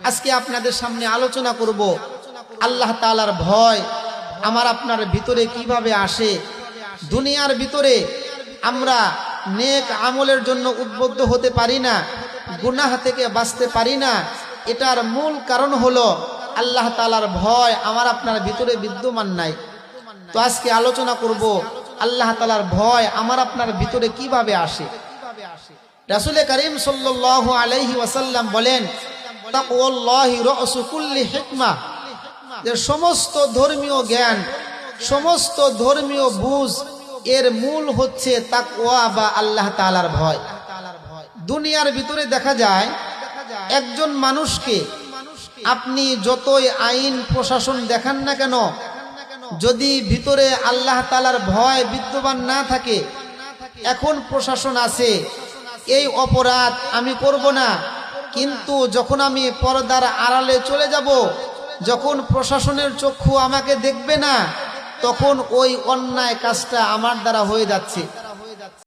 আজকে আপনাদের সামনে আলোচনা করব আল্লাহ তাআলার ভয় আমার আপনার ভিতরে কিভাবে আসে। দুনিয়ার ভিতরে আমরা নেক আমলের জন্য উদ্বুদ্ধ হতে পারি না, গুনাহ থেকে বাঁচতে পারি না। এটার মূল কারণ হলো আল্লাহ তাআলার ভয় আমার আপনার ভিতরে বিদ্যমান নাই। তো আজকে আলোচনা করব আল্লাহ তাআলার ভয় আমার আপনার ভিতরে কিভাবে আসে। রাসূল করিম সাল্লাল্লাহু আলাইহি ওয়াসাল্লাম বলেন, তাকওয়াল্লাহি রাসু কুল্লি হিকমা, যে সমস্ত ধর্মীয় জ্ঞান, সমস্ত ধর্মীয় বুঝ এর মূল হচ্ছে তাকওয়া বা আল্লাহ তাআলার ভয়। দুনিয়ার ভিতরে দেখা যায় একজন মানুষকে আপনি যতই আইন প্রশাসন দেখান না কেন, যদি ভিতরে আল্লাহ তাআলার ভয় বিদ্যমান না থাকে, এখন প্রশাসন আছে, এই অপরাধ আমি করব না, কিন্তু যখন আমি পর্দার আড়ালে চলে যাব, যখন প্রশাসনের চক্ষু আমাকে দেখবে না, তখন ওই অন্যায় কাজটা আমার দ্বারা হয়ে যাচ্ছে।